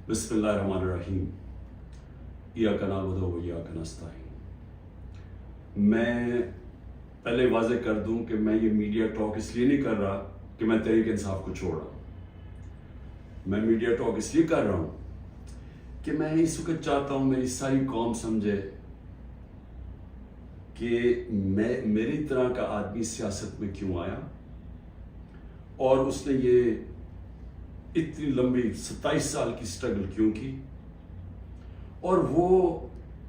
بسم اللہ الرحمن الرحیم ایاک نعبد و ایاک نستعین۔ میں پہلے واضح کر دوں کہ میں یہ میڈیا ٹاک اس لیے نہیں کر رہا کہ میں تحریک انصاف کو چھوڑ رہا ہوں۔ میں میڈیا ٹاک اس لیے کر رہا ہوں کہ میں اس وقت چاہتا ہوں میری ساری قوم سمجھے کہ میری طرح کا آدمی سیاست میں کیوں آیا اور اس نے یہ اتنی لمبی 27 سال کی سٹرگل کیوں کی، اور وہ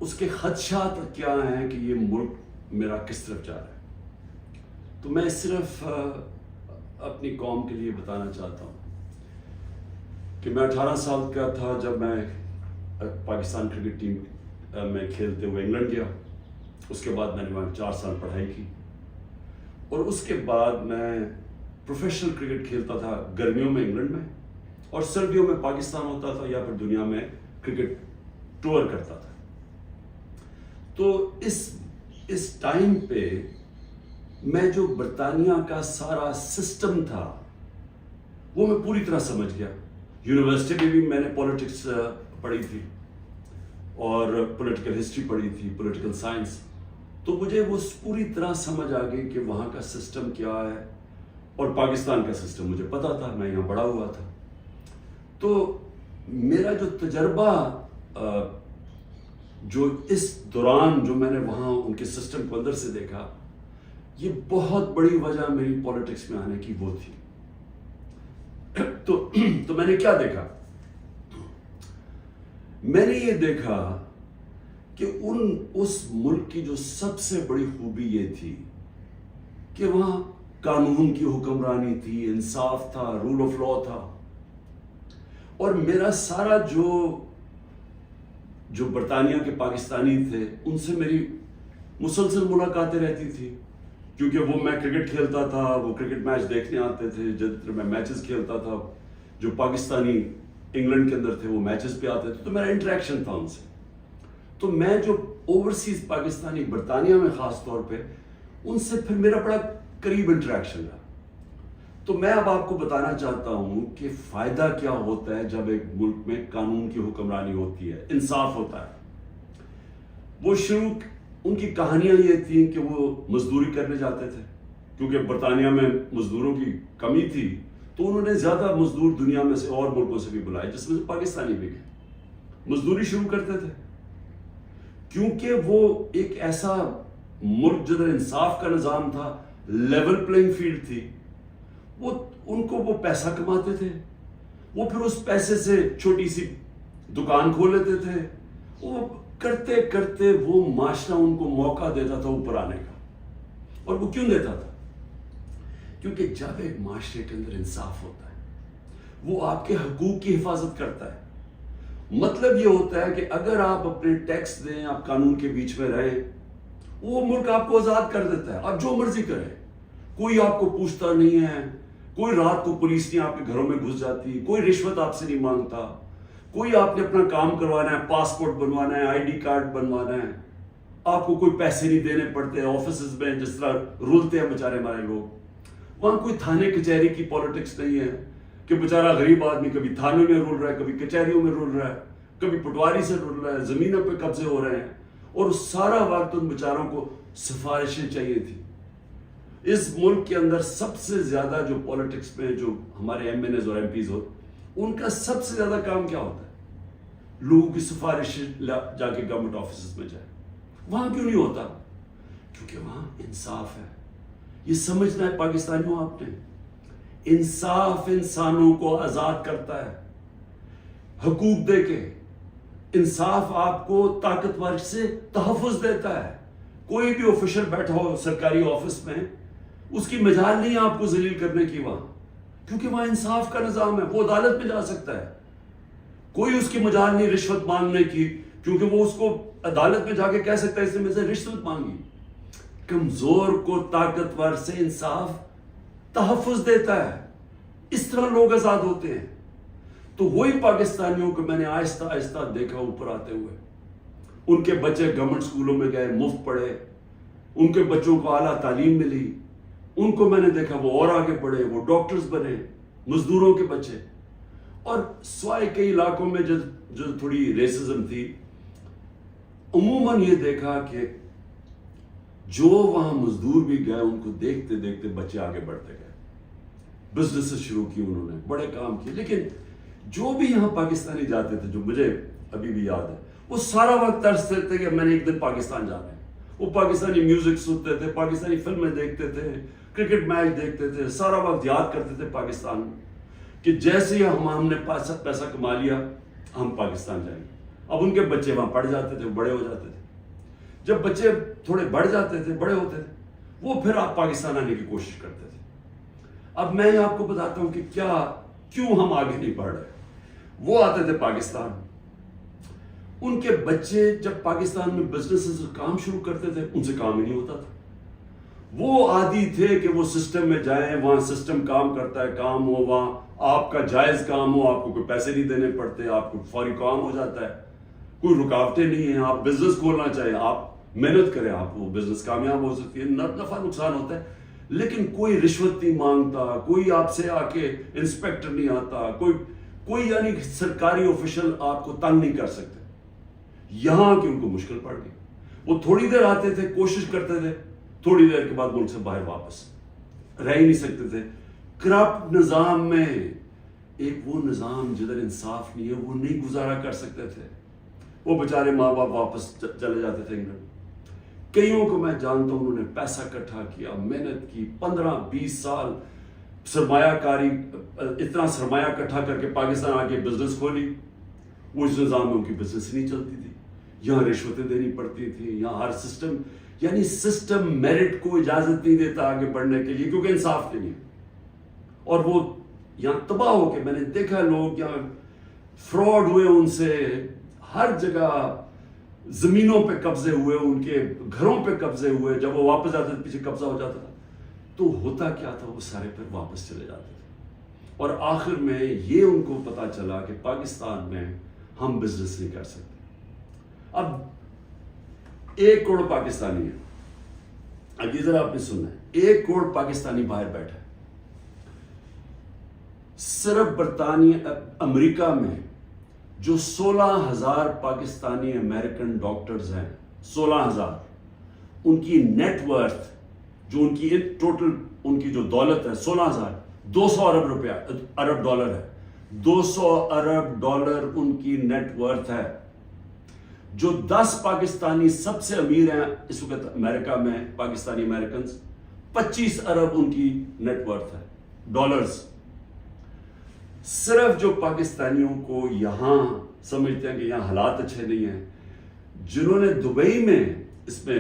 اس کے خدشات کیا ہیں کہ یہ ملک میرا کس طرف جا رہا ہے۔ تو میں صرف اپنی قوم کے لیے بتانا چاہتا ہوں کہ میں 18 سال کا تھا جب میں پاکستان کرکٹ ٹیم میں کھیلتے ہوئے انگلینڈ گیا۔ اس کے بعد میں نے وہاں 4 سال پڑھائی کی، اور اس کے بعد میں پروفیشنل کرکٹ کھیلتا تھا گرمیوں میں انگلینڈ میں، اور سردیوں میں پاکستان ہوتا تھا یا پھر دنیا میں کرکٹ ٹور کرتا تھا۔ تو اس ٹائم پہ میں جو برطانیہ کا سارا سسٹم تھا وہ میں پوری طرح سمجھ گیا۔ یونیورسٹی میں بھی میں نے پولیٹکس پڑھی تھی اور پولیٹیکل ہسٹری پڑھی تھی، پولیٹیکل سائنس، تو مجھے وہ پوری طرح سمجھ آ گئی کہ وہاں کا سسٹم کیا ہے، اور پاکستان کا سسٹم مجھے پتا تھا، میں یہاں بڑا ہوا تھا۔ تو میرا جو تجربہ جو اس دوران جو میں نے وہاں ان کے سسٹم کو اندر سے دیکھا، یہ بہت بڑی وجہ میری پولیٹکس میں آنے کی وہ تھی۔ تو میں نے کیا دیکھا؟ میں نے یہ دیکھا کہ اس ملک کی جو سب سے بڑی خوبی یہ تھی کہ وہاں قانون کی حکمرانی تھی، انصاف تھا، رول آف لا تھا، اور میرا سارا جو برطانیہ کے پاکستانی تھے ان سے میری مسلسل ملاقاتیں رہتی تھی، کیونکہ وہ میں کرکٹ کھیلتا تھا، وہ کرکٹ میچ دیکھنے آتے تھے، جب میں میچز کھیلتا تھا جو پاکستانی انگلینڈ کے اندر تھے وہ میچز پہ آتے تھے، تو میرا انٹریکشن تھا ان سے۔ تو میں جو اوورسیز پاکستانی برطانیہ میں خاص طور پہ ان سے پھر میرا بڑا قریب انٹریکشن رہا۔ تو میں اب آپ کو بتانا چاہتا ہوں کہ فائدہ کیا ہوتا ہے جب ایک ملک میں قانون کی حکمرانی ہوتی ہے، انصاف ہوتا ہے۔ وہ شروع ان کی کہانیاں یہ تھیں کہ وہ مزدوری کرنے جاتے تھے، کیونکہ برطانیہ میں مزدوروں کی کمی تھی، تو انہوں نے زیادہ مزدور دنیا میں سے اور ملکوں سے بھی بلائے، جس میں سے پاکستانی بھی گئے، مزدوری شروع کرتے تھے، کیونکہ وہ ایک ایسا ملک جدھر انصاف کا نظام تھا، لیول پلینگ فیلڈ تھی، ان کو وہ پیسہ کماتے تھے، وہ پھر اس پیسے سے چھوٹی سی دکان کھول لیتے تھے، وہ کرتے کرتے وہ معاشرہ ان کو موقع دیتا تھا اوپر آنے کا۔ اور وہ کیوں دیتا تھا؟ کیونکہ جب ایک معاشرے کے اندر انصاف ہوتا ہے وہ آپ کے حقوق کی حفاظت کرتا ہے۔ مطلب یہ ہوتا ہے کہ اگر آپ اپنے ٹیکس دیں، آپ قانون کے بیچ میں رہیں، وہ ملک آپ کو آزاد کر دیتا ہے، آپ جو مرضی کریں، کوئی آپ کو پوچھتا نہیں ہے، کوئی رات کو پولیس نہیں آپ کے گھروں میں گھس جاتی، کوئی رشوت آپ سے نہیں مانگتا، کوئی آپ نے اپنا کام کروانا ہے، پاسپورٹ بنوانا ہے، آئی ڈی کارڈ بنوانا ہے، آپ کو کوئی پیسے نہیں دینے پڑتے آفیسز میں جس طرح رولتے ہیں بیچارے ہمارے لوگ۔ وہاں کوئی تھانے کچہری کی پالیٹکس نہیں ہے کہ بیچارہ غریب آدمی کبھی تھانے میں رول رہا ہے، کبھی کچہریوں میں رول رہا ہے، کبھی پٹواری سے رول رہا ہے، زمینوں پہ قبضے ہو رہے ہیں، اور سارا وقت ان بیچاروں کو سفارشیں چاہیے تھی۔ اس ملک کے اندر سب سے زیادہ جو پولیٹکس میں جو ہمارے ایم این ایز اور ایم پیز ہو، ان کا سب سے زیادہ کام کیا ہوتا ہے؟ لوگوں کی سفارش جا کے گورنمنٹ آفیسز میں جائے۔ وہاں کیوں نہیں ہوتا؟ کیونکہ وہاں انصاف ہے۔ یہ سمجھنا ہے پاکستانیوں آپ نے، انصاف انسانوں کو آزاد کرتا ہے حقوق دے کے، انصاف آپ کو طاقتور سے تحفظ دیتا ہے۔ کوئی بھی آفیشل بیٹھا ہو سرکاری آفس میں، اس کی مجال نہیں ہے آپ کو ذلیل کرنے کی وہاں، کیونکہ وہاں انصاف کا نظام ہے، وہ عدالت میں جا سکتا ہے۔ کوئی اس کی مجال نہیں رشوت مانگنے کی، کیونکہ وہ اس کو عدالت میں جا کے کہہ سکتا ہے اس نے مجھ سے رشوت مانگی۔ کمزور کو طاقتور سے انصاف تحفظ دیتا ہے، اس طرح لوگ آزاد ہوتے ہیں۔ تو وہی پاکستانیوں کو میں نے آہستہ آہستہ دیکھا اوپر آتے ہوئے، ان کے بچے گورنمنٹ اسکولوں میں گئے، مفت پڑھے، ان کے بچوں کو اعلیٰ تعلیم ملی، ان کو میں نے دیکھا وہ اور آگے پڑھے، وہ ڈاکٹرز بنے، مزدوروں کے بچے۔ اور سوائے کئی علاقوں میں جو تھوڑی ریسزم تھی، عموماً یہ دیکھا کہ جو وہاں مزدور بھی گئے ان کو دیکھتے دیکھتے بچے آگے بڑھتے گئے، بزنس شروع کی انہوں نے، بڑے کام کیے. لیکن جو بھی یہاں پاکستانی جاتے تھے، جو مجھے ابھی بھی یاد ہے، وہ سارا وقت ترستے تھے کہ میں نے ایک دن پاکستان جانا ہے. وہ پاکستانی میوزک سنتے تھے، پاکستانی فلمیں دیکھتے تھے، کرکٹ میچ دیکھتے تھے، سارا وقت یاد کرتے تھے پاکستان کہ جیسے ہی ہم نے پیسہ کما لیا ہم پاکستان جائیں گے. اب ان کے بچے وہاں پڑھ جاتے تھے، بڑے ہو جاتے تھے. جب بچے تھوڑے بڑھ جاتے تھے، بڑے ہوتے تھے، وہ پھر آپ پاکستان آنے کی کوشش کرتے تھے. اب میں آپ کو بتاتا ہوں کہ کیوں ہم آگے نہیں بڑھ رہے. وہ آتے تھے پاکستان، ان کے بچے جب پاکستان میں بزنس کام شروع کرتے تھے ان سے کام ہی نہیں ہوتا تھا. وہ عادی تھے کہ وہ سسٹم میں جائیں، وہاں سسٹم کام کرتا ہے، کام ہو، وہاں آپ کا جائز کام ہو، آپ کو کوئی پیسے نہیں دینے پڑتے، آپ کو فوری کام ہو جاتا ہے، کوئی رکاوٹیں نہیں ہیں. آپ بزنس کھولنا چاہیں، آپ محنت کریں، آپ وہ بزنس کامیاب ہو سکتی ہے. نفع نقصان ہوتا ہے لیکن کوئی رشوت نہیں مانگتا، کوئی آپ سے آ کے انسپیکٹر نہیں آتا، کوئی یعنی سرکاری آفیشل آپ کو تنگ نہیں کر سکتے. یہاں کی ان کو مشکل پڑ گئی. وہ تھوڑی دیر آتے تھے، کوشش کرتے تھے، تھوڑی دیر کے بعد ملک سے باہر واپس رہ ہی نہیں سکتے تھے. کرپٹ نظام میں ایک وہ نظام جدھر انصاف نہیں ہے، وہ نہیں گزارا کر سکتے تھے. وہ بیچارے ماں باپ واپس چلے جاتے تھے انگلینڈ. کئیوں کو میں جانتا ہوں، انہوں نے پیسہ اکٹھا کیا، محنت کی، 15-20 سال سرمایہ کاری، اتنا سرمایہ اکٹھا کر کے پاکستان آ کے بزنس کھولی. وہ اس نظام میں ان کی بزنس نہیں چلتی تھی. یہاں رشوتیں دینی پڑتی تھی، یہاں ہر سسٹم یعنی سسٹم میرٹ کو اجازت نہیں دیتا آگے بڑھنے کے لیے، کیونکہ انصاف نہیں ہے. اور وہ یہاں تباہ ہو کے، میں نے دیکھا لوگ یہاں فراڈ ہوئے، ان سے ہر جگہ زمینوں پہ قبضے ہوئے، ان کے گھروں پہ قبضے ہوئے. جب وہ واپس آتے تھے پیچھے قبضہ ہو جاتا تھا. تو ہوتا کیا تھا، وہ سارے پھر واپس چلے جاتے تھے. اور آخر میں یہ ان کو پتا چلا کہ پاکستان میں ہم بزنس نہیں کر سکتے. اب 1 کروڑ پاکستانی ہے. اب یہ ذرا آپ نے سننا ہے، 1 کروڑ پاکستانی باہر بیٹھا ہے. صرف برطانیہ امریکہ میں جو 16,000 پاکستانی امریکن ڈاکٹرز ہیں، 16,000، ان کی نیٹ ورتھ، جو ان کی ٹوٹل ان کی جو دولت ہے، 16,000، 200 ارب ڈالر ہے. 200 ارب ڈالر ان کی نیٹ ورتھ ہے. جو 10 پاکستانی سب سے امیر ہیں اس وقت امریکہ میں، پاکستانی امریکنز، 25 ارب ان کی نیٹ ورتھ ہے، ڈالرز. صرف جو پاکستانیوں کو یہاں سمجھتے ہیں کہ یہاں حالات اچھے نہیں ہیں، جنہوں نے دبئی میں، اس میں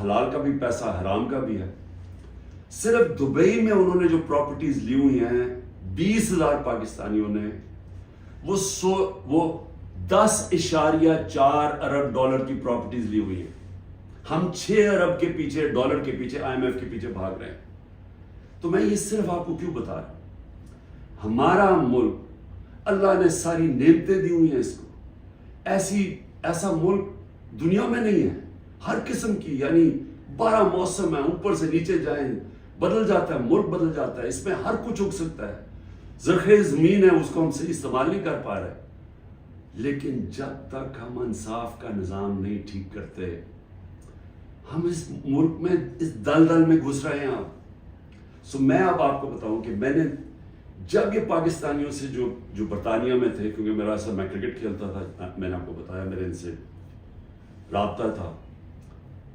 حلال کا بھی پیسہ حرام کا بھی ہے، صرف دبئی میں انہوں نے جو پراپرٹیز لی ہوئی ہیں، 20,000 پاکستانیوں نے وہ 10.4 ارب ڈالر کی پراپرٹیز لی ہوئی ہیں. ہم 6 ارب کے پیچھے، ڈالر کے پیچھے، IMF کے پیچھے بھاگ رہے ہیں. تو میں یہ صرف آپ کو کیوں بتا رہا ہوں؟ ہمارا ملک، اللہ نے ساری نعمتیں دی ہوئی ہیں اس کو. ایسا ملک دنیا میں نہیں ہے. ہر قسم کی، یعنی 12 موسم ہیں، اوپر سے نیچے جائیں بدل جاتا ہے، ملک بدل جاتا ہے. اس میں ہر کچھ اگ سکتا ہے. زرخیز زمین ہے، اس کو ہم صحیح استعمال نہیں کر پا رہے. لیکن جب تک ہم انصاف کا نظام نہیں ٹھیک کرتے، ہم اس ملک میں اس دلدل میں گھس رہے ہیں. میں اب آپ کو بتاؤں کہ میں نے جب یہ پاکستانیوں سے جو برطانیہ میں تھے، کیونکہ میرا اصل میں کرکٹ کھیلتا تھا، میں نے آپ کو بتایا میرے ان سے رابطہ تھا،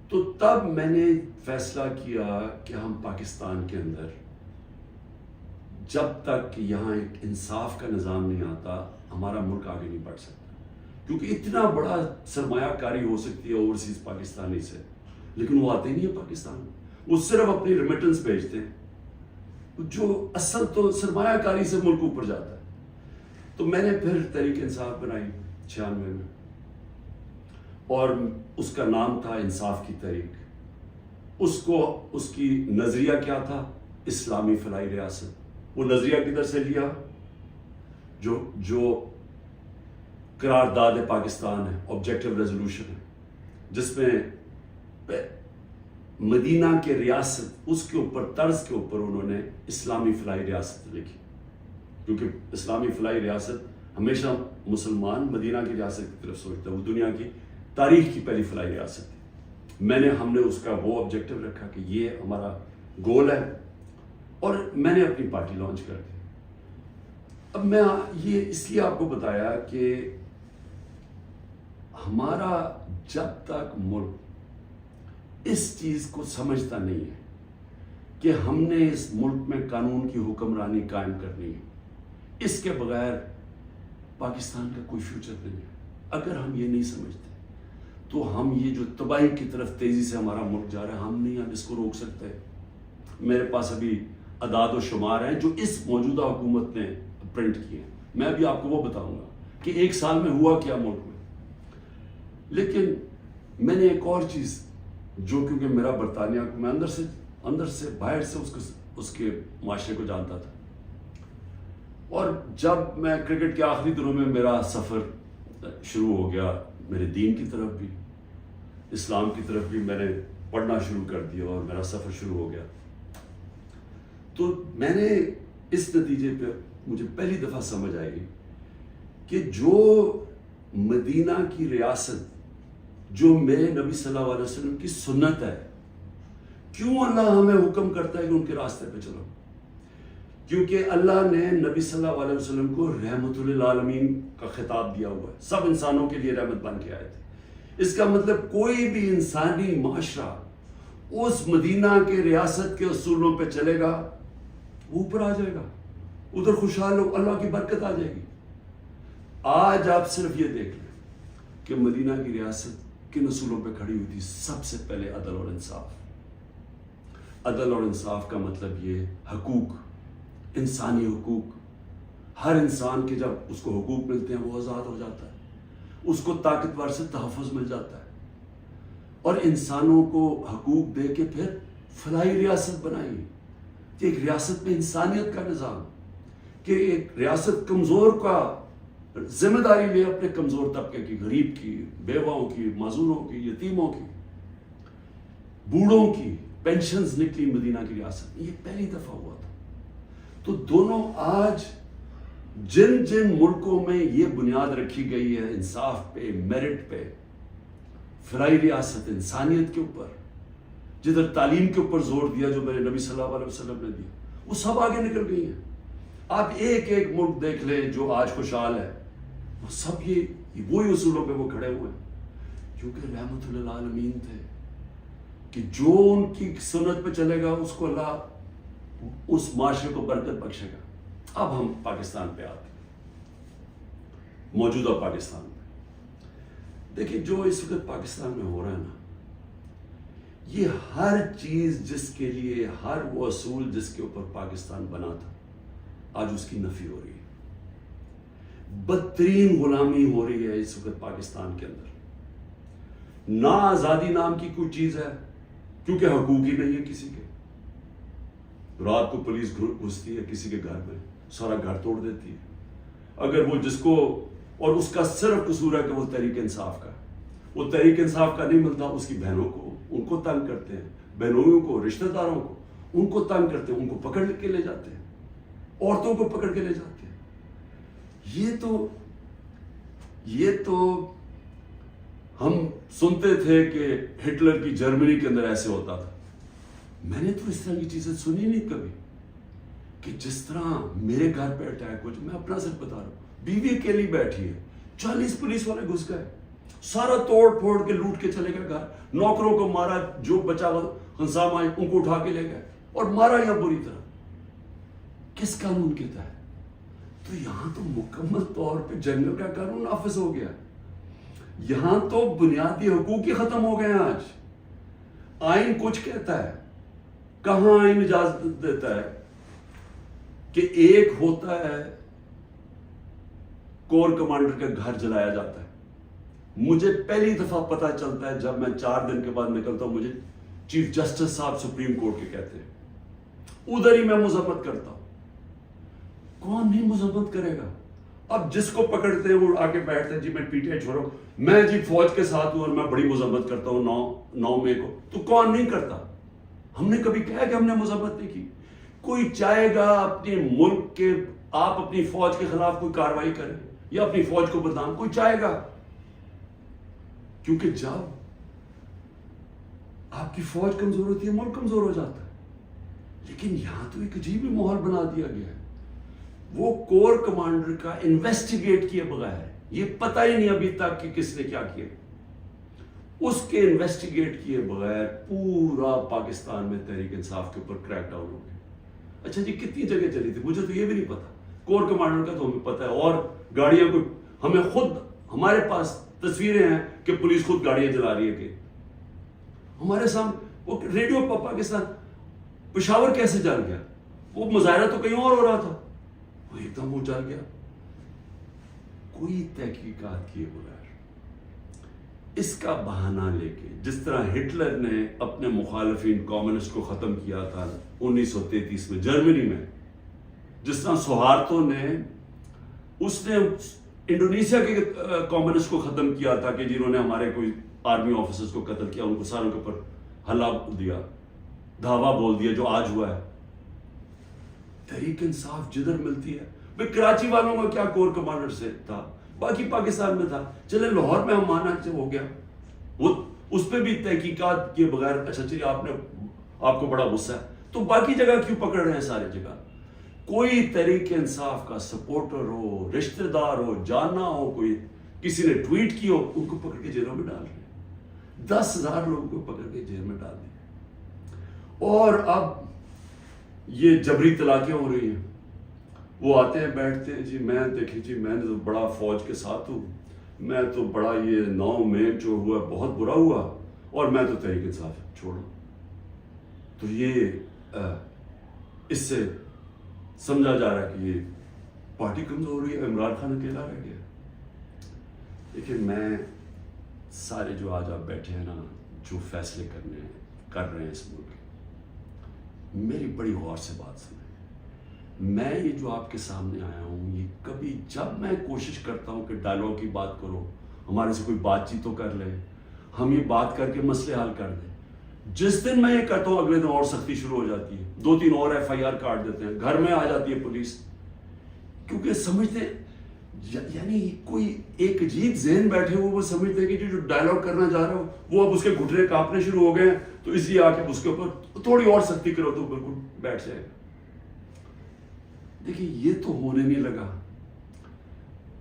تو تب میں نے فیصلہ کیا کہ ہم پاکستان کے اندر جب تک یہاں ایک انصاف کا نظام نہیں آتا، ہمارا ملک آگے نہیں بڑھ سکتا. کیونکہ اتنا بڑا سرمایہ کاری ہو سکتی ہے اوورسیز پاکستانی سے، لیکن وہ آتے نہیں ہیں پاکستان میں. وہ صرف اپنی ریمیٹنس بھیجتے ہیں، جو اصل تو سرمایہ کاری سے ملک اوپر جاتا ہے. تو میں نے پھر تحریک انصاف بنائی 96 میں، اور اس کا نام تھا انصاف کی تحریک. اس کی نظریہ کیا تھا؟ اسلامی فلاحی ریاست. وہ نظریہ کدھر سے لیا؟ جو قرارداد پاکستان ہے، آبجیکٹو ریزولوشن ہے، جس میں مدینہ کے ریاست، اس کے اوپر طرز کے اوپر انہوں نے اسلامی فلاحی ریاست لکھی. کیونکہ اسلامی فلاحی ریاست ہمیشہ مسلمان مدینہ کی ریاست کی طرف سوچتا ہے، وہ دنیا کی تاریخ کی پہلی فلاحی ریاست تھی۔ ہم نے اس کا وہ آبجیکٹو رکھا کہ یہ ہمارا گول ہے، اور میں نے اپنی پارٹی لانچ کر دی۔ اب میں یہ اس لیے آپ کو بتایا کہ ہمارا جب تک ملک اس چیز کو سمجھتا نہیں ہے کہ ہم نے اس ملک میں قانون کی حکمرانی قائم کرنی ہے، اس کے بغیر پاکستان کا کوئی فیوچر نہیں ہے۔ اگر ہم یہ نہیں سمجھتے تو ہم یہ جو تباہی کی طرف تیزی سے ہمارا ملک جا رہا ہے، ہم نہیں اس کو روک سکتے۔ میرے پاس ابھی اعداد و شمار ہیں جو اس موجودہ حکومت نے پرنٹ کیے ہیں، میں ابھی آپ کو وہ بتاؤں گا کہ ایک سال میں ہوا کیا ملک میں۔ لیکن میں نے ایک اور چیز جو، کیونکہ میرا برطانیہ کو میں اندر سے باہر سے اس کے معاشرے کو جانتا تھا، اور جب میں کرکٹ کے آخری دنوں میں میرا سفر شروع ہو گیا، میرے دین کی طرف بھی اسلام کی طرف بھی میں نے پڑھنا شروع کر دیا اور میرا سفر شروع ہو گیا، تو میں نے اس نتیجے پہ مجھے پہلی دفعہ سمجھ آئی کہ جو مدینہ کی ریاست جو میرے نبی صلی اللہ علیہ وسلم کی سنت ہے، کیوں اللہ ہمیں حکم کرتا ہے کہ ان کے راستے پہ چلو؟ کیونکہ اللہ نے نبی صلی اللہ علیہ وسلم کو رحمت للعالمین کا خطاب دیا ہوا ہے، سب انسانوں کے لیے رحمت بن کے آئے تھے۔ اس کا مطلب کوئی بھی انسانی معاشرہ اس مدینہ کے ریاست کے اصولوں پہ چلے گا، وہ اوپر آ جائے گا، ادھر خوشحال ہو، اللہ کی برکت آ جائے گی۔ آج آپ صرف یہ دیکھ لیں کہ مدینہ کی ریاست کن اصولوں پہ کھڑی ہوئی تھی؟ سب سے پہلے عدل اور انصاف۔ عدل اور انصاف کا مطلب یہ حقوق، انسانی حقوق، ہر انسان کے جب اس کو حقوق ملتے ہیں وہ آزاد ہو جاتا ہے، اس کو طاقتور سے تحفظ مل جاتا ہے، اور انسانوں کو حقوق دے کے پھر فلاحی ریاست بنائی کہ ایک ریاست میں انسانیت کا نظام، کہ ایک ریاست کمزور کا ذمہ داری لے اپنے کمزور طبقے کی، غریب کی، بیواؤں کی، معذوروں کی، یتیموں کی، بوڑھوں کی پینشنز نکلی مدینہ کی ریاست میں، یہ پہلی دفعہ ہوا تھا۔ تو دونوں آج جن جن ملکوں میں یہ بنیاد رکھی گئی ہے انصاف پہ، میرٹ پہ، فلاحی ریاست، انسانیت کے اوپر، جدھر تعلیم کے اوپر زور دیا جو میرے نبی صلی اللہ علیہ وسلم نے دیا، وہ سب آگے نکل گئی ہیں۔ آپ ایک ایک ملک دیکھ لیں جو آج خوشحال ہے، وہ سب یہ وہی اصولوں پہ وہ کھڑے ہوئے ہیں، کیونکہ رحمت للعالمین تھے کہ جو ان کی سنت پہ چلے گا اس کو اللہ اس معاشرے کو برکت بخشے گا۔ اب ہم پاکستان پہ آتے ہیں، موجودہ پاکستان میں دیکھیں جو اس وقت پاکستان میں ہو رہا ہے نا، یہ ہر چیز جس کے لیے، ہر وہ اصول جس کے اوپر پاکستان بنا تھا، آج اس کی نفی ہو رہی ہے۔ بدترین غلامی ہو رہی ہے اس وقت پاکستان کے اندر۔ نہ آزادی نام کی کوئی چیز ہے، کیونکہ حقوق ہی نہیں ہے کسی کے۔ رات کو پولیس گھستی ہے کسی کے گھر میں، سارا گھر توڑ دیتی ہے، اگر وہ جس کو، اور اس کا صرف قصور ہے کہ وہ تحریک انصاف کا، وہ تحریک انصاف کا نہیں ملتا، اس کی بہنوں کو، ان کو تنگ کرتے ہیں، بہنوئیوں کو، رشتہ داروں کو، ان کو تنگ کرتے ہیں، ان کو پکڑ کے لے جاتے ہیں، عورتوں کو پکڑ کے لے جاتے ہیں۔ یہ تو ہم سنتے تھے کہ ہٹلر کی جرمنی کے اندر ایسے ہوتا تھا، میں نے تو اس طرح کی چیزیں سنی نہیں کبھی، کہ جس طرح میرے گھر پہ اٹیک ہو، میں اپنا سچ بتا رہا ہوں، بیوی اکیلی بیٹھی ہے، 40 پولیس والے گھس گئے، سارا توڑ پھوڑ کے لوٹ کے چلے گئے گھر، نوکروں کو مارا، جو بچا ہنسام آئے ان کو اٹھا کے لے گئے اور مارا یا بری طرح۔ کس قانون کے تحت؟ تو یہاں تو مکمل طور پہ جنگل کا قانون نافذ ہو گیا، یہاں تو بنیادی حقوق ہی ختم ہو گئے ہیں۔ آج آئین کچھ کہتا ہے، کہاں آئین اجازت دیتا ہے کہ ایک ہوتا ہے کور کمانڈر کا گھر جلایا جاتا ہے۔ مجھے پہلی دفعہ پتا چلتا ہے جب میں 4 دن کے بعد نکلتا ہوں، مجھے چیف جسٹس صاحب سپریم کورٹ کے کہتے ہیں، ادھر ہی میں مذمت کرتا ہوں۔ کون نہیں مذمت کرے گا؟ اب جس کو پکڑتے ہیں وہ آ کے بیٹھتے ہیں، جی میں پی ٹی آئی چھوڑو، میں جی فوج کے ساتھ ہوں اور میں بڑی مذمت کرتا ہوں 9 مئی کو، تو کون نہیں کرتا؟ ہم نے کبھی کہا کہ ہم نے مذمت نہیں کی؟ کوئی چاہے گا اپنے ملک کے آپ اپنی فوج کے خلاف کوئی کاروائی کریں یا اپنی فوج کو بدنام کوئی چاہے گا، کیونکہ جب آپ کی فوج کمزور ہوتی ہے ملک کمزور ہو جاتا ہے. لیکن یہاں تو ایک عجیب ہی ماحول بنا دیا گیا ہے. وہ کور کمانڈر کا انویسٹیگیٹ کیے بغیر، یہ پتہ ہی نہیں ابھی تک کہ کس نے کیا کیا، اس کے انویسٹیگیٹ کیے بغیر پورا پاکستان میں تحریک انصاف کے اوپر کریک ڈاؤن ہو گیا. اچھا جی کتنی جگہ چلی تھی مجھے تو یہ بھی نہیں پتا، کور کمانڈر کا تو ہمیں پتا ہے، اور گاڑیاں کو ہمیں خود ہمارے پاس تصویریں ہیں کہ پولیس خود گاڑیاں چلا رہی ہے کہ ہمارے سامنے. وہ ریڈیو پاکستان پشاور کیسے جل گیا؟ وہ مظاہرہ تو کہیں اور ہو رہا تھا، وہ ایک دم وہ جل گیا. کوئی تحقیقات کیے بغیر اس کا بہانہ لے کے، جس طرح ہٹلر نے اپنے مخالفین کمیونسٹ کو ختم کیا تھا 1933 میں جرمنی میں، جس طرح سہارتو نے انڈونیشیا کے کمیونسٹ کو ختم کیا تھا کہ جنہوں نے ہمارے کوئی آرمی آفیسرز کو قتل کیا، ان کو ساروں کے اوپر حلہ دیا، دھاوا بول دیا، جو آج ہوا ہے. تحریک انصاف جدھر ملتی ہے، بھئی کراچی والوں کا کیا کور کمانڈر سے تھا، باقی پاکستان میں تھا. چلے لاہور میں ہم مانا ہو گیا، وہ اس پہ بھی تحقیقات کے بغیر اچھا چلیے آپ کو بڑا غصہ ہے تو باقی جگہ کیوں پکڑ رہے ہیں؟ ساری جگہ کوئی تحریک انصاف کا سپورٹر ہو، رشتہ دار ہو، جانا ہو، کوئی کسی نے ٹویٹ کی ہو، ان کو پکڑ کے جیلوں میں ڈال رہے ہیں. 10,000 لوگوں کو پکڑ کے جیل میں ڈال دیا. اور اب یہ جبری طلاقیں ہو رہی ہیں. وہ آتے ہیں بیٹھتے ہیں، جی میں دیکھیں جی میں نے تو بڑا فوج کے ساتھ ہوں، میں تو بڑا یہ 9 میں جو ہوا بہت برا ہوا اور میں تو تحریک انصاف چھوڑوں. تو یہ اس سے سمجھا جا رہا ہے کہ یہ پارٹی کمزور ہو رہی ہے، عمران خان اکیلا رہ گیا. لیکن میں سارے جو آج آپ بیٹھے ہیں نا، جو فیصلے کر رہے ہیں اس ملک، میری بڑی غور سے بات سنیں. میں یہ جو آپ کے سامنے آیا ہوں، یہ کبھی جب میں کوشش کرتا ہوں کہ ڈائلاگ کی بات کرو، ہمارے سے کوئی بات چیت تو کر لے، ہم یہ بات کر کے مسئلے حل کر دیں. جس دن میں یہ کرتا ہوں اگلے دن اور سختی شروع ہو جاتی ہے، 2-3 اور FIR کاٹ دیتے ہیں، گھر میں آ جاتی ہے پولیس. کیونکہ سمجھتے یعنی کوئی ایک عجیب ذہن بیٹھے ہوئے، وہ سمجھتے ہیں کہ جو ڈائلاگ کرنا چاہ رہا ہو وہ اب اس کے گھٹنے کانپنے شروع ہو گئے ہیں، تو اس لیے آ کے اس کے اوپر تھوڑی اور سختی کرو تو بالکل بیٹھ جائے گا. دیکھیے یہ تو ہونے نہیں لگا.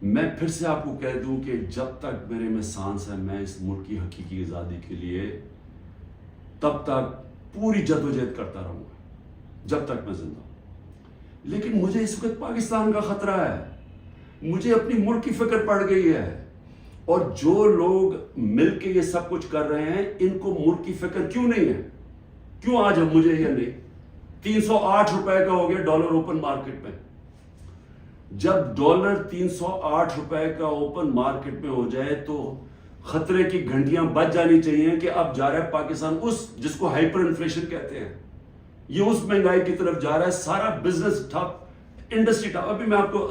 میں پھر سے آپ کو کہہ دوں کہ جب تک میرے میں سانس ہے، میں اس ملک کی حقیقی آزادی کے لیے تب تک پوری جدوجہد کرتا رہوں گا جب تک میں زندہ ہوں. لیکن مجھے اس وقت پاکستان کا خطرہ ہے، مجھے اپنی ملک کی فکر پڑ گئی ہے. اور جو لوگ مل کے یہ سب کچھ کر رہے ہیں، ان کو ملک کی فکر کیوں نہیں ہے؟ کیوں آج ہم مجھے یہ نہیں؟ 308 روپے کا ہو گیا ڈالر اوپن مارکیٹ میں. جب ڈالر 308 روپے کا اوپن مارکیٹ میں ہو جائے تو خطرے کی گھنٹیاں بج جانی چاہیے کہ اب جا رہا ہے پاکستان اس جس کو ہائپر انفلیشن کہتے ہیں، یہ اس مہنگائی کی طرف جا رہا ہے. سارا بزنس ٹھپ، انڈسٹری ٹھپ. ابھی میں آپ کو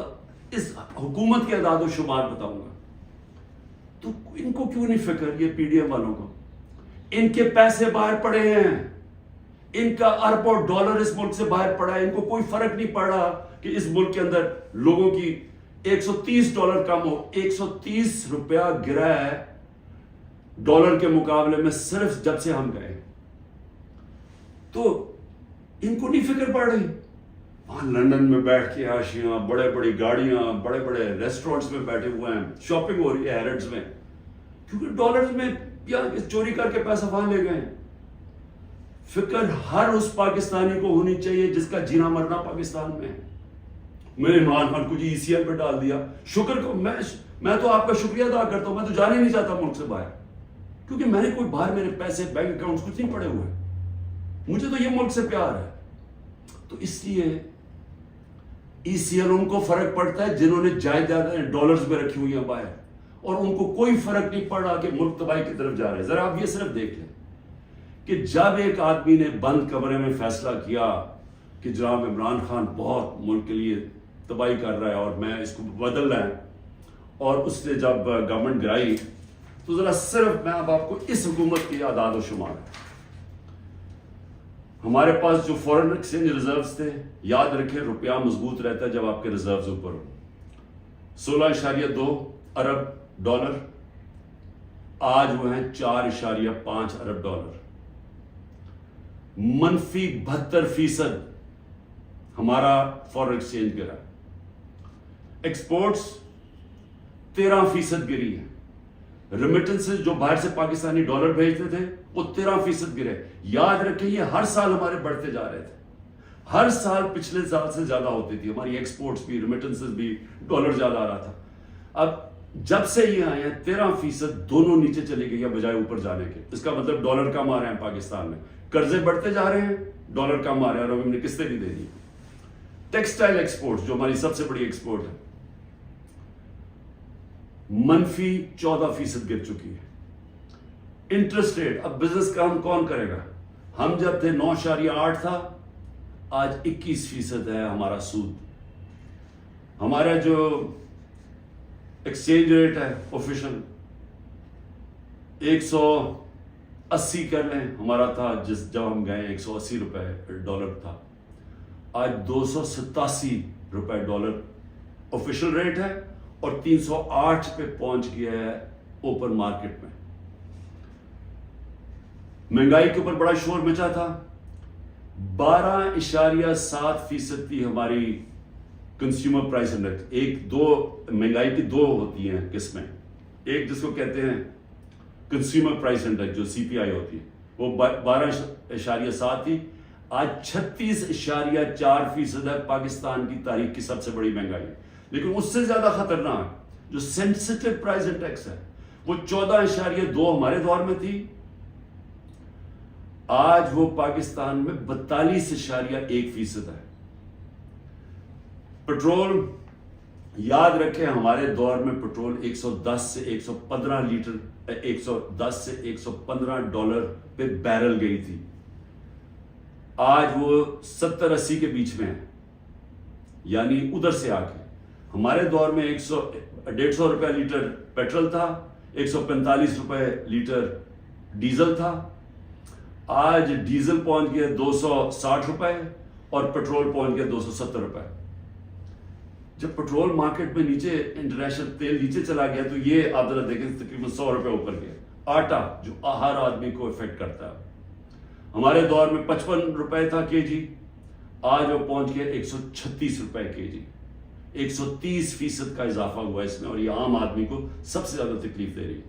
اس حکومت کے اعداد و شمار بتاؤں گا. تو ان کو کیوں نہیں فکر، یہ PDM والوں کو؟ ان کے پیسے باہر پڑے ہیں، ان کا اربوں ڈالر اس ملک سے باہر پڑا ہے. ان کو کوئی فرق نہیں پڑا کہ اس ملک کے اندر لوگوں کی $130 کم ہو. 130 روپیہ گرا ہے ڈالر کے مقابلے میں صرف جب سے ہم گئے. تو ان کو نہیں فکر پڑ رہی. وہاں لندن میں بیٹھ کے عاشیاں، بڑے بڑی گاڑیاں، بڑے بڑے ریسٹورنٹس میں بیٹھے ہوئے ہیں، شاپنگ ہو رہی ہے ہیرڈز میں، کیونکہ ڈالرز میں یا چوری کر کے پیسہ وہاں لے گئے. فکر ہر اس پاکستانی کو ہونی چاہیے جس کا جینا مرنا پاکستان میں ہے. میں نے عمران خان کو ECL پہ ڈال دیا. شکر کو میں تو آپ کا شکریہ ادا کرتا ہوں. میں تو جانا ہی نہیں چاہتا ملک سے باہر، کیونکہ میں نے کوئی باہر میرے پیسے بینک اکاؤنٹس کچھ نہیں پڑے ہوئے. مجھے تو یہ ملک سے پیار ہے. تو اس لیے ECL ان کو فرق پڑتا ہے جنہوں نے جائیدادیں ڈالرز میں رکھی ہوئی ہیں باہر، اور ان کو کوئی فرق نہیں پڑا کہ ملک تباہی کی طرف جا رہے ہیں. ذرا آپ یہ صرف دیکھ لیں کہ جب ایک آدمی نے بند کمرے میں فیصلہ کیا کہ جناب عمران خان بہت ملک کے لیے تباہی کر رہا ہے اور میں اس کو بدلنا ہے، اور اس نے جب گورنمنٹ گرائی، تو ذرا صرف میں اب آپ کو اس حکومت کی اعداد و شمار ہمارے پاس جو فورن ایکسچینج ریزروز تھے، یاد رکھیں روپیہ مضبوط رہتا ہے جب آپ کے ریزروز اوپر ہو، 16.2 ارب ڈالر، آج وہ ہیں 4.5 ارب ڈالر، منفی 72% ہمارا فورن ایکسچینج گرا، ایکسپورٹس 13% گری ہے، ریمیٹنسز جو باہر سے پاکستانی ڈالر بھیجتے تھے وہ 13% گرے۔ یاد رکھیں یہ ہر سال ہمارے بڑھتے جا رہے تھے، ہر سال پچھلے سال سے زیادہ ہوتی تھی ہماری ایکسپورٹس بھی، ریمیٹنسز بھی، ڈالر زیادہ آ رہا تھا۔ اب جب سے یہ آئے ہیں 13% دونوں نیچے چلی گئی ہے بجائے اوپر جانے کے۔ اس کا مطلب ڈالر کم آ رہے ہیں پاکستان میں، قرضے بڑھتے جا رہے ہیں، ڈالر کم آ رہے ہیں اور ہم نے قسطیں بھی دے دی۔ ٹیکسٹائل ایکسپورٹ جو ہماری سب سے بڑی ایکسپورٹ ہے، منفی 14% گر چکی ہے۔ انٹرسٹ ریٹ، اب بزنس کام کون کرے گا؟ ہم جب تھے 9.8 تھا، آج 21% ہے ہمارا سود۔ ہمارا جو ایکسچینج ریٹ ہے آفیشل 180 کر لیں، ہمارا تھا جب ہم گئے 180 روپے ڈالر تھا، آج 287 روپے ڈالر آفیشل ریٹ ہے اور 308 پہ پہنچ گیا ہے اوپن مارکیٹ میں۔ مہنگائی کے اوپر بڑا شور مچا تھا، 12.7% تھی ہماری کنزیومر پرائس انڈیکس۔ مہنگائی کی دو ہوتی ہیں قسمیں، ایک جس کو کہتے ہیں کنزیومر پرائس انڈیکس جو CPI ہوتی ہے، وہ 12.7 تھی، آج 36.4% ہے، پاکستان کی تاریخ کی سب سے بڑی مہنگائی۔ لیکن اس سے زیادہ خطرناک جو سینسٹیو پرائس انڈیکس ہے وہ 14.2 ہمارے دور میں تھی، آج وہ پاکستان میں 42.1% ہے۔ پٹرول، یاد رکھیں ہمارے دور میں پٹرول 110 سے 115 لیٹر 110 سے 115 ڈالر پہ بیرل گئی تھی، آج وہ 70-80 کے بیچ میں ہے، یعنی ادھر سے آ کے۔ ہمارے دور میں 150 روپے لیٹر پیٹرول تھا، 145 روپے لیٹر ڈیزل تھا، آج ڈیزل پہنچ گیا 260 روپے اور پیٹرول پہنچ گیا 270 روپے۔ جب پیٹرول مارکیٹ میں نیچے، انٹرنیشنل تیل نیچے چلا گیا تو یہ آپ ذرا دیکھیں تقریباً 100 روپے اوپر گیا۔ آٹا جو ہر آدمی کو افیکٹ کرتا ہے، ہمارے دور میں 55 روپے تھا کے جی، آج وہ پہنچ گیا 136 روپے کے جی، 130% کا اضافہ ہوا اس میں، اور یہ عام آدمی کو سب سے زیادہ تکلیف دے رہی ہے۔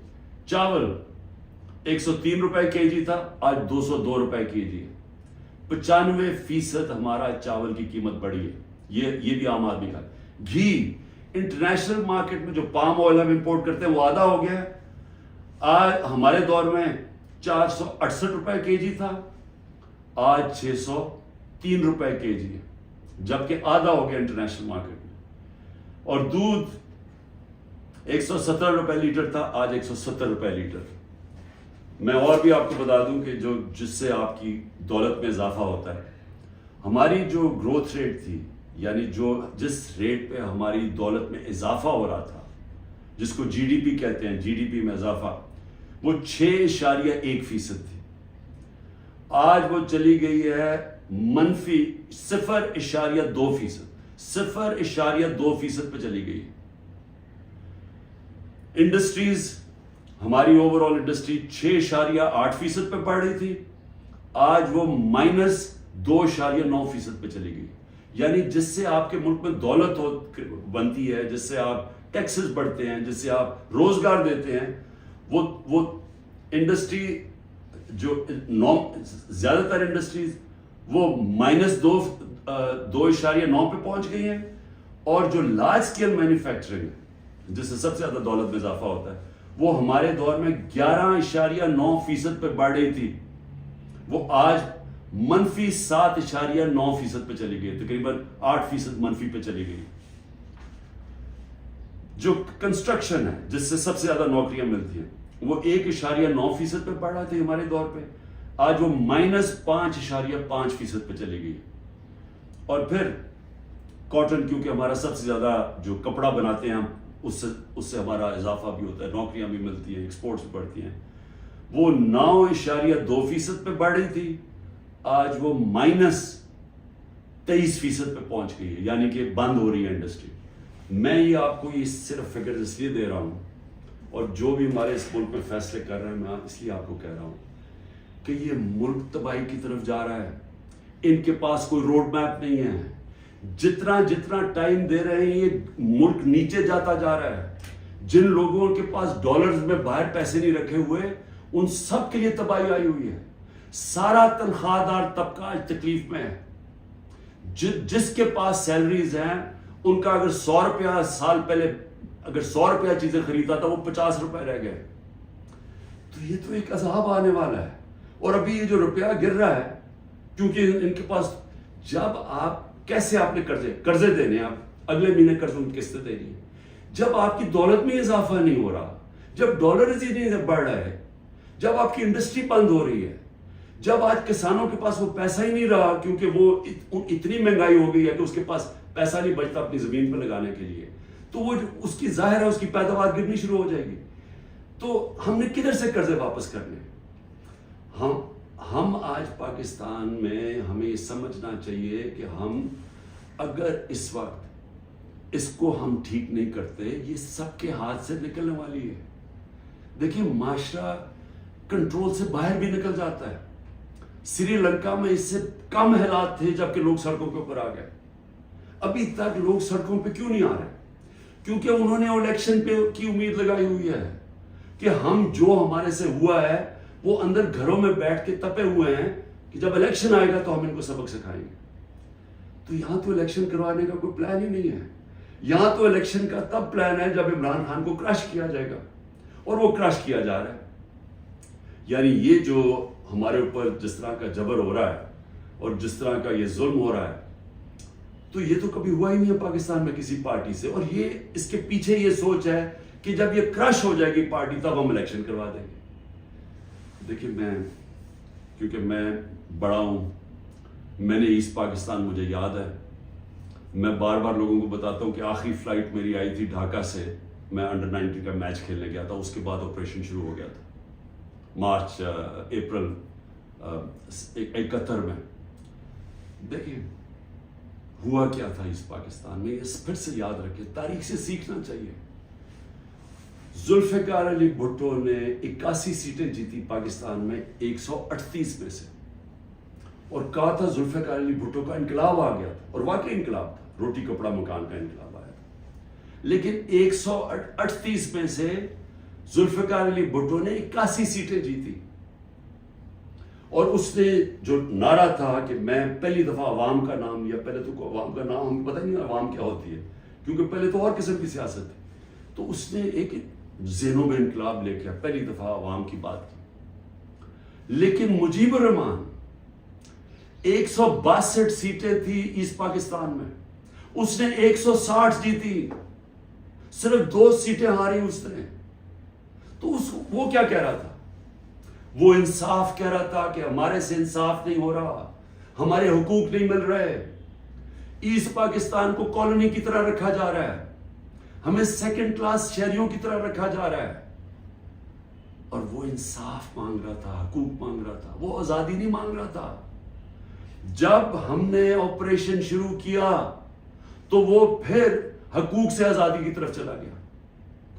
چاول 103 روپے کے جی تھا، آج 202 روپے کے جی ہے، 95% ہمارا چاول کی قیمت بڑھی ہے، یہ بھی عام آدمی کا۔ گھی، انٹرنیشنل مارکیٹ میں جو پام آئل ہم امپورٹ کرتے ہیں وہ آدھا ہو گیا ہے، آج ہمارے دور میں 468 روپے کے جی تھا، آج 603 روپے کے جی ہے، جبکہ آدھا ہو گیا انٹرنیشنل مارکیٹ میں۔ اور دودھ 170 روپے لیٹر تھا، آج 170 روپے لیٹر۔ میں اور بھی آپ کو بتا دوں کہ جس سے آپ کی دولت میں اضافہ ہوتا ہے، ہماری جو گروتھ ریٹ تھی، یعنی جس ریٹ پہ ہماری دولت میں اضافہ ہو رہا تھا، جس کو GDP کہتے ہیں، GDP میں اضافہ، وہ 6.1% تھی، آج وہ چلی گئی ہے منفی 0.2%، 0.2% پہ چلی گئی۔ انڈسٹریز، ہماری اوور آل انڈسٹری 6.8% پہ بڑھ رہی تھی، آج وہ -2.9% پہ چلی گئی۔ یعنی جس سے آپ کے ملک میں دولت بنتی ہے، جس سے آپ ٹیکسز بڑھتے ہیں، جس سے آپ روزگار دیتے ہیں، وہ انڈسٹری جو زیادہ تر انڈسٹریز وہ -2.9 پہ پہنچ گئی ہیں، اور جو لارج اسکیل مینوفیکچرنگ ہے جس سے سب سے زیادہ دولت میں اضافہ ہوتا ہے، وہ ہمارے دور میں 11.9% پہ بڑھ رہی تھی، وہ آج -7.9% پہ چلی گئی، تقریباً 8% منفی پہ چلی گئی۔ جو کنسٹرکشن ہے جس سے سب سے زیادہ نوکریاں ملتی ہیں، وہ 1.9% پہ بڑھ رہا تھا ہمارے دور پہ، آج وہ -5.5% پہ چلی گئی۔ اور پھر کاٹن، کیونکہ ہمارا سب سے زیادہ جو کپڑا بناتے ہیں ہم، اس سے ہمارا اضافہ بھی ہوتا ہے، نوکریاں بھی ملتی ہیں، ایکسپورٹس بھی بڑھتی ہیں، وہ 9.2% پہ بڑھ رہی تھی، آج وہ -23% پہ پہنچ گئی ہے، یعنی کہ بند ہو رہی ہے انڈسٹری. میں یہ آپ کو یہ صرف فگر اس لیے دے رہا ہوں، اور جو بھی ہمارے اس ملک میں فیصلے کر رہے ہیں میں اس لیے آپ کو کہہ رہا ہوں کہ یہ ملک تباہی کی طرف جا رہا ہے. ان کے پاس کوئی روڈ میپ نہیں ہے. جتنا ٹائم دے رہے ہیں یہ ملک نیچے جاتا جا رہا ہے. جن لوگوں کے پاس ڈالرز میں باہر پیسے نہیں رکھے ہوئے ان سب کے لیے تباہی آئی ہوئی ہے. سارا تنخواہ دار طبقہ آج تکلیف میں ہے. جس کے پاس سیلریز ہیں ان کا اگر 100 روپیہ سال پہلے اگر 100 روپیہ چیزیں خریدتا تھا وہ 50 روپے رہ گئے. تو یہ تو ایک عذاب آنے والا ہے. اور ابھی یہ جو روپیہ گر رہا ہے کیونکہ ان کے پاس جب آپ کیسے آپ نے قرضے دینے آپ اگلے مہینے قرضوں کی قسطیں دینی ہے. جب آپ کی دولت میں اضافہ نہیں ہو رہا، جب ڈالرز ہی نہیں بڑھ رہا ہے، جب آپ کی انڈسٹری بند ہو رہی ہے، جب آج کسانوں کے پاس وہ پیسہ ہی نہیں رہا کیونکہ وہ اتنی مہنگائی ہو گئی ہے کہ اس کے پاس پیسہ نہیں بچتا اپنی زمین پہ لگانے کے لیے، تو وہ اس کی ظاہر ہے اس کی پیداوار گرنی شروع ہو جائے گی. تو ہم نے کدھر سے قرضے واپس کرنے؟ ہم آج پاکستان میں ہمیں یہ سمجھنا چاہیے کہ ہم اگر اس وقت اس کو ہم ٹھیک نہیں کرتے یہ سب کے ہاتھ سے نکلنے والی ہے. دیکھیں معاشرہ کنٹرول سے باہر بھی نکل جاتا ہے. سری لنکا میں اس سے کم حالات تھے جبکہ لوگ سڑکوں کے اوپر آ گئے. ابھی تک لوگ سڑکوں پہ کیوں نہیں آ رہے؟ کیونکہ انہوں نے الیکشن پہ کی امید لگائی ہوئی ہے کہ ہم جو ہمارے سے ہوا ہے وہ اندر گھروں میں بیٹھ کے تپے ہوئے ہیں کہ جب الیکشن آئے گا تو ہم ان کو سبق سکھائیں گے. تو یہاں تو الیکشن کروانے کا کوئی پلان ہی نہیں ہے. یہاں تو الیکشن کا تب پلان ہے جب عمران خان کو کرش کیا جائے گا، اور وہ کرش کیا جا رہا ہے. یعنی یہ جو ہمارے اوپر جس طرح کا جبر ہو رہا ہے اور جس طرح کا یہ ظلم ہو رہا ہے تو یہ تو کبھی ہوا ہی نہیں ہے پاکستان میں کسی پارٹی سے. اور یہ اس کے پیچھے یہ سوچ ہے کہ جب یہ کرش ہو جائے گی پارٹی تب ہم الیکشن کروا دیں گے. دیکھیں کیونکہ میں بڑا ہوں، میں نے ایسٹ پاکستان مجھے یاد ہے. میں بار بار لوگوں کو بتاتا ہوں کہ آخری فلائٹ میری آئی تھی ڈھاکہ سے، میں انڈر 19 کا میچ کھیلنے گیا تھا. اس کے بعد آپریشن شروع ہو گیا تھا اپریل 71 میں. دیکھیں ہوا کیا تھا اس پاکستان میں، اس پھر سے یاد رکھیں، تاریخ سے سیکھنا چاہیے. ذوالفقار علی بھٹو نے 81 سیٹیں جیتی پاکستان میں 138 میں سے، اور کہا تھا ذوالفقار علی بھٹو کا انقلاب آ گیا تھا، اور واقعی انقلاب تھا، روٹی کپڑا مکان کا انقلاب آیا تھا. لیکن 138 میں سے ذوالفقار علی بھٹو نے 81 سیٹیں جیتی. اور اس نے جو نعرہ تھا کہ میں پہلی دفعہ عوام کا نام لیا. پہلے تو عوام کا نام ہمیں پتہ نہیں عوام کیا ہوتی ہے، کیونکہ پہلے تو اور قسم کی سیاست تھی. تو اس نے ایک ذہنوں میں انقلاب لے کے پہلی دفعہ عوام کی بات کی. لیکن مجیب الرحمان 162 سیٹیں تھی ایسٹ پاکستان میں، اس نے 160 جیتی، صرف 2 سیٹیں ہاری اس نے. تو وہ کیا کہہ رہا تھا؟ وہ انصاف کہہ رہا تھا کہ ہمارے سے انصاف نہیں ہو رہا، ہمارے حقوق نہیں مل رہے، ایسٹ پاکستان کو کالونی کی طرح رکھا جا رہا ہے، ہمیں سیکنڈ کلاس شہریوں کی طرح رکھا جا رہا ہے. اور وہ انصاف مانگ رہا تھا، حقوق مانگ رہا تھا، وہ آزادی نہیں مانگ رہا تھا. جب ہم نے آپریشن شروع کیا تو وہ پھر حقوق سے آزادی کی طرف چلا گیا.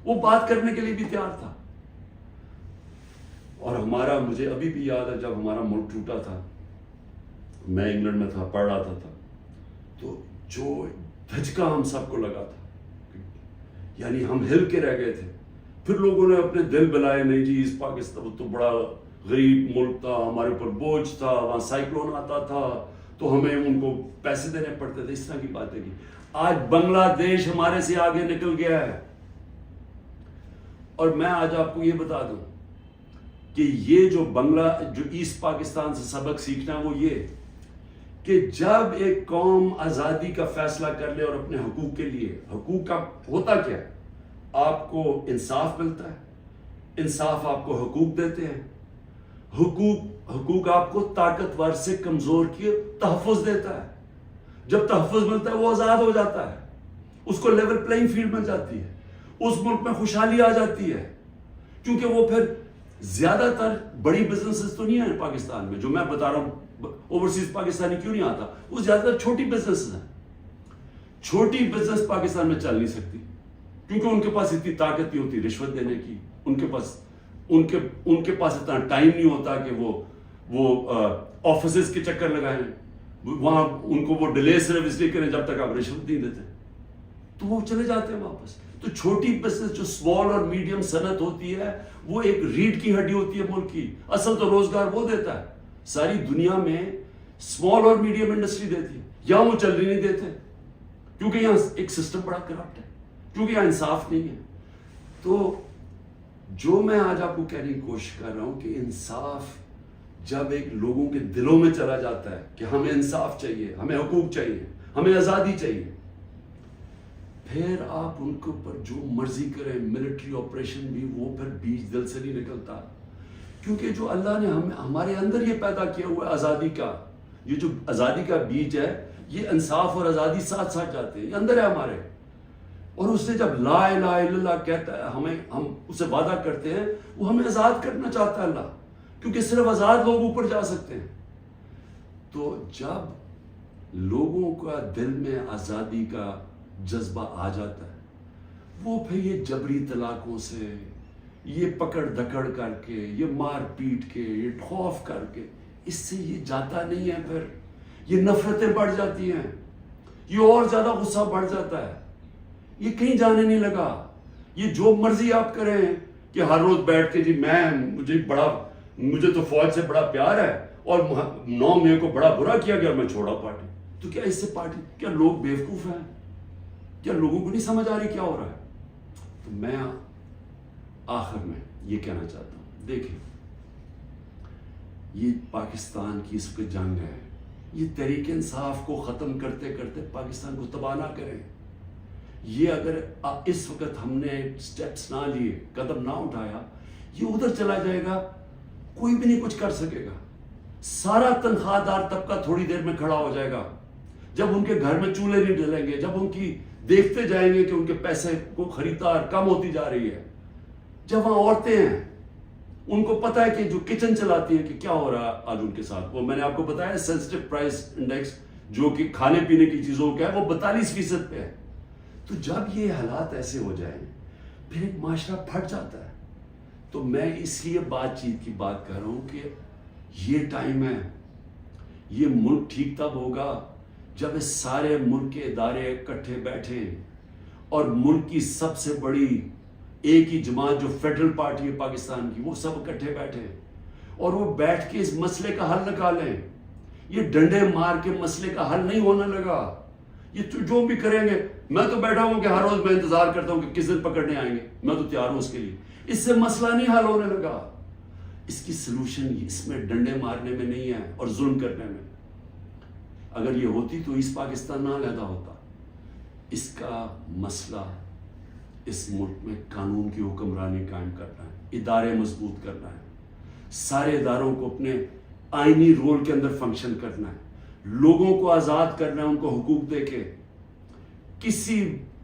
وہ بات کرنے کے لیے بھی تیار تھا. اور مجھے ابھی بھی یاد ہے جب ہمارا ملک ٹوٹا تھا، میں انگلینڈ میں تھا، پڑھ رہا تھا، تو جو دھچکا ہم سب کو لگا تھا، یعنی ہم ہل کے رہ گئے تھے. پھر لوگوں نے اپنے دل بلائے، نہیں جی اس پاکستان تو بڑا غریب ملک تھا، ہمارے اوپر بوجھ تھا، وہاں سائیکلون آتا تھا تو ہمیں ان کو پیسے دینے پڑتے تھے، اس طرح کی باتیں کی. آج بنگلہ دیش ہمارے سے آگے نکل گیا ہے. اور میں آج آپ کو یہ بتا دوں کہ یہ جو ایسٹ پاکستان سے سبق سیکھنا ہے وہ یہ کہ جب ایک قوم آزادی کا فیصلہ کر لے اور اپنے حقوق کے لیے، حقوق کا ہوتا کیا ہے؟ آپ کو انصاف ملتا ہے، انصاف آپ کو حقوق دیتے ہیں، حقوق آپ کو طاقتور سے کمزور کی تحفظ دیتا ہے. جب تحفظ ملتا ہے وہ آزاد ہو جاتا ہے، اس کو لیول پلینگ فیلڈ مل جاتی ہے، اس ملک میں خوشحالی آ جاتی ہے، کیونکہ وہ پھر زیادہ تر بڑی بزنسز تو نہیں ہیں پاکستان میں، جو میں بتا رہا ہوں اوورسیز پاکستانی کیوں نہیں آتا، وہ زیادہ تر چھوٹی بزنسز ہیں. چھوٹی بزنس پاکستان میں چل نہیں سکتی کیونکہ ان کے پاس اتنی طاقت نہیں ہوتی رشوت دینے کی، ان کے پاس اتنا ٹائم نہیں ہوتا کہ وہ آفیسز کے چکر لگائیں، وہاں ان کو وہ ڈیلے صرف اس لیے کریں جب تک آپ رشوت نہیں دیتے، تو وہ چلے جاتے ہیں واپس. تو چھوٹی بزنس جو اسمال اور میڈیم صنعت ہوتی ہے وہ ایک ریڑھ کی ہڈی ہوتی ہے ملک کی. اصل تو روزگار وہ دیتا ہے، ساری دنیا میں اسمال اور میڈیم انڈسٹری دیتی ہے، یہاں وہ چل نہیں دیتے کیونکہ یہاں ایک سسٹم بڑا کرپٹ ہے، کیونکہ یہاں انصاف نہیں ہے. تو جو میں آج آپ کو کہنے کی کوشش کر رہا ہوں کہ انصاف جب ایک لوگوں کے دلوں میں چلا جاتا ہے کہ ہمیں انصاف چاہیے، ہمیں حقوق چاہیے، ہمیں آزادی چاہیے، پھر آپ ان کے اوپر جو مرضی کریں، ملٹری آپریشن بھی، وہ پھر بیج دل سے نہیں نکلتا. کیونکہ جو اللہ نے ہمارے اندر یہ پیدا کیا ہوا ہے آزادی کا، یہ جو آزادی کا بیج ہے، یہ انصاف اور آزادی ساتھ ساتھ جاتے ہیں، یہ اندر ہے ہمارے. اور اس نے جب لا الہ الا اللہ کہتا ہے، ہم اسے وعدہ کرتے ہیں، وہ ہمیں آزاد کرنا چاہتا ہے اللہ، کیونکہ صرف آزاد لوگ اوپر جا سکتے ہیں. تو جب لوگوں کا دل میں آزادی کا جذبہ آ جاتا ہے، وہ پھر یہ جبری طلاقوں سے، یہ پکڑ دکڑ کر کے، یہ مار پیٹ کے، یہ خوف کر کے، اس سے یہ جاتا نہیں ہے. پھر یہ نفرتیں بڑھ جاتی ہیں، یہ اور زیادہ غصہ بڑھ جاتا ہے، یہ کہیں جانے نہیں لگا. یہ جو مرضی آپ کریں کہ ہر روز بیٹھ کے جی مجھے تو فوج سے بڑا پیار ہے اور 9 مئی کو بڑا برا کیا گیا، میں چھوڑا پارٹی. تو کیا اس سے پارٹی، کیا لوگ بیوقوف ہیں؟ کیا لوگوں کو نہیں سمجھ آ رہی کیا ہو رہا ہے؟ تو میں آخر میں یہ کہنا چاہتا ہوں، دیکھیں یہ پاکستان کی اس وقت جنگ ہے، یہ تحریک انصاف کو ختم کرتے کرتے پاکستان کو تباہ نہ کریں. یہ اگر اس وقت ہم نے سٹیپس نہ لیے، قدم نہ اٹھایا، یہ ادھر چلا جائے گا، کوئی بھی نہیں کچھ کر سکے گا. سارا تنخواہ دار طبقہ تھوڑی دیر میں کھڑا ہو جائے گا. جب ان کے گھر میں چولہے نہیں ڈلیں گے، جب ان کی دیکھتے جائیں گے کہ ان کے پیسے کو خریدار کم ہوتی جا رہی ہے، جب وہاں عورتیں ہیں، ان کو پتا ہے کہ جو کچن چلاتی ہیں کہ کیا ہو رہا ہے آج ان کے ساتھ. وہ میں نے آپ کو بتایا سینسٹیو پرائس انڈیکس جو کہ کھانے پینے کی چیزوں کا ہے، وہ 42% پہ ہے. تو جب یہ حالات ایسے ہو جائیں پھر ایک معاشرہ پھٹ جاتا ہے. تو میں اس لیے بات چیت کی بات کر رہا ہوں کہ یہ ٹائم ہے، یہ ملک ٹھیک تب ہوگا جب اس سارے ملک کے ادارے اکٹھے بیٹھے اور ملک کی سب سے بڑی ایک ہی جماعت جو فیڈرل پارٹی ہے پاکستان کی، وہ سب اکٹھے بیٹھے اور وہ بیٹھ کے اس مسئلے کا حل نکالیں. یہ ڈنڈے مار کے مسئلے کا حل نہیں ہونے لگا. یہ جو بھی کریں گے، میں تو بیٹھا ہوں کہ ہر روز میں انتظار کرتا ہوں کہ کس دن پکڑنے آئیں گے، میں تو تیار ہوں اس کے لیے. اس سے مسئلہ نہیں حل ہونے لگا. اس کی سلوشن اس میں ڈنڈے مارنے میں نہیں ہے اور ظلم کرنے میں. اگر یہ ہوتی تو اس پاکستان نہ علیحدہ ہوتا. اس کا مسئلہ اس ملک میں قانون کی حکمرانی قائم کرنا ہے، ادارے مضبوط کرنا ہے، سارے اداروں کو اپنے آئینی رول کے اندر فنکشن کرنا ہے، لوگوں کو آزاد کرنا ہے، ان کو حقوق دے کے.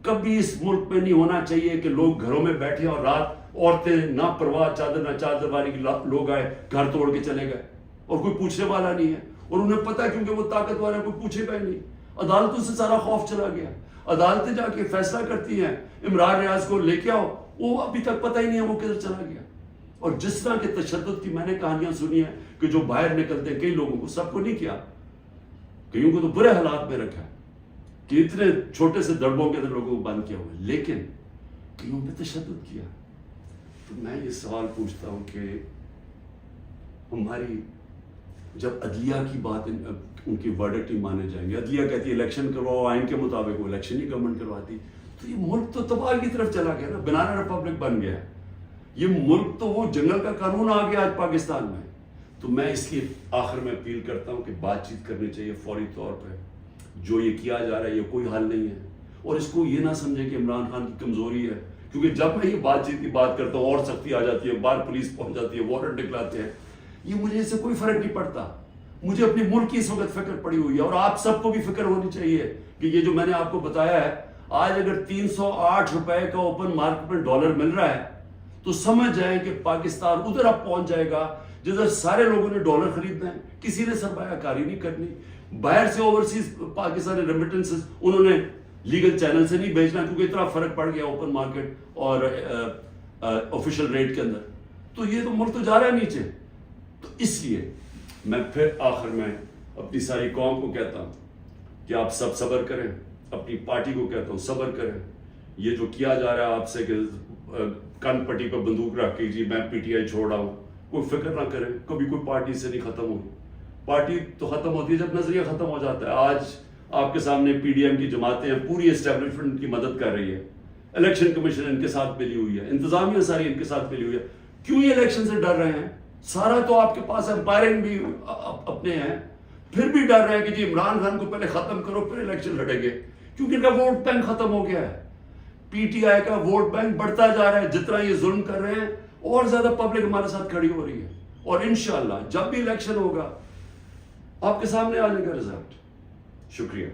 کبھی اس ملک میں نہیں ہونا چاہیے کہ لوگ گھروں میں بیٹھے اور رات عورتیں نہ پرواہ چادر نہ چادر والی لوگ آئے گھر توڑ کے چلے گئے اور کوئی پوچھنے والا نہیں ہے. اور انہیں پتا کیونکہ وہ طاقتور ہے، کوئی پوچھے گا ہی نہیں. عدالتوں سے سارا خوف چلا گیا. عدالتیں جا کے فیصلہ کرتی ہیں عمران ریاض کو لے کے آؤ، وہ ابھی تک پتہ ہی نہیں ہے وہ کدھر چلا گیا. اور جس طرح کے تشدد کی میں نے کہانیاں سنی ہیں کہ جو باہر نکلتے ہیں، کئی لوگوں کو، سب کو نہیں کیا، کئیوں کو تو برے حالات میں رکھا ہے کہ اتنے چھوٹے سے دڑبوں کے اندر لوگوں کو بند کیا ہوا ہے، لیکن کئیوں پہ تشدد کیا. تو میں یہ سوال پوچھتا ہوں کہ ہماری جب عدلیہ کی بات، ان کی ورڈکٹ نہیں مانے جائیں گے، عدلیہ کہتی ہے الیکشن کرواؤ آئین کے مطابق، وہ الیکشن ہی گورنمنٹ کرواتی، تو یہ ملک تو تباہ کی طرف چلا گیا نا، بنانا ریپبلک بن گیا. یہ ملک تو وہ جنگل کا قانون آ گیا آج پاکستان میں. تو میں اس کی آخر میں اپیل کرتا ہوں کہ بات چیت کرنی چاہیے فوری طور پہ. جو یہ کیا جا رہا ہے یہ کوئی حل نہیں ہے، اور اس کو یہ نہ سمجھیں کہ عمران خان کی کمزوری ہے، کیونکہ جب میں یہ بات چیت کی بات کرتا ہوں اور سختی آ جاتی ہے، باہر پولیس پہنچ جاتی ہے، وارنٹ نکلاتے ہیں. یہ مجھے اس سے کوئی فرق نہیں پڑتا. مجھے اپنی ملک کی اس وقت فکر پڑی ہوئی ہے، اور آپ سب کو بھی فکر ہونی چاہیے کہ یہ جو میں نے آپ کو بتایا ہے، آج اگر 308 روپے کا اوپن مارکیٹ میں ڈالر مل رہا ہے تو سمجھ جائیں کہ پاکستان ادھر اب پہنچ جائے گا جدھر سارے لوگوں نے ڈالر خریدنا ہے, کسی نے سرمایہ کاری نہیں کرنی, باہر سے اوورسیز پاکستانی ریمیٹنسز انہوں نے لیگل چینل سے نہیں بھیجنا کیونکہ اتنا فرق پڑ گیا اوپن مارکیٹ اور آفیشیل ریٹ کے اندر, تو یہ تو ملک تو جا رہا ہے نیچے. تو اس لیے میں پھر آخر میں اپنی ساری قوم کو کہتا ہوں کہ آپ سب صبر کریں, اپنی پارٹی کو کہتا ہوں صبر کریں. یہ جو کیا جا رہا ہے آپ سے کہ کن پٹی پہ بندوق رکھ کے جی میں پی ٹی آئی چھوڑ رہا ہوں, کوئی فکر نہ کریں, کبھی کوئی پارٹی سے نہیں ختم ہوگی. پارٹی تو ختم ہوتی ہے جب نظریہ ختم ہو جاتا ہے. آج آپ کے سامنے پی ڈی ایم کی جماعتیں ہیں, پوری اسٹیبلشمنٹ کی مدد کر رہی ہے, الیکشن کمیشن ان کے ساتھ ملی ہوئی ہے, انتظامیہ ساری ان کے ساتھ ملی ہوئی ہے. کیوں یہ الیکشن سے ڈر رہے ہیں؟ سارا تو آپ کے پاس امپائرنگ بھی اپنے ہیں, پھر بھی ڈر رہے ہیں کہ جی عمران خان کو پہلے ختم کرو پھر الیکشن لڑیں گے, کیونکہ ان کا ووٹ بینک ختم ہو گیا ہے. پی ٹی آئی کا ووٹ بینک بڑھتا جا رہا ہے, جتنا یہ ظلم کر رہے ہیں اور زیادہ پبلک ہمارے ساتھ کھڑی ہو رہی ہے. اور انشاءاللہ جب بھی الیکشن ہوگا آپ کے سامنے آ جائے گا رزلٹ. شکریہ.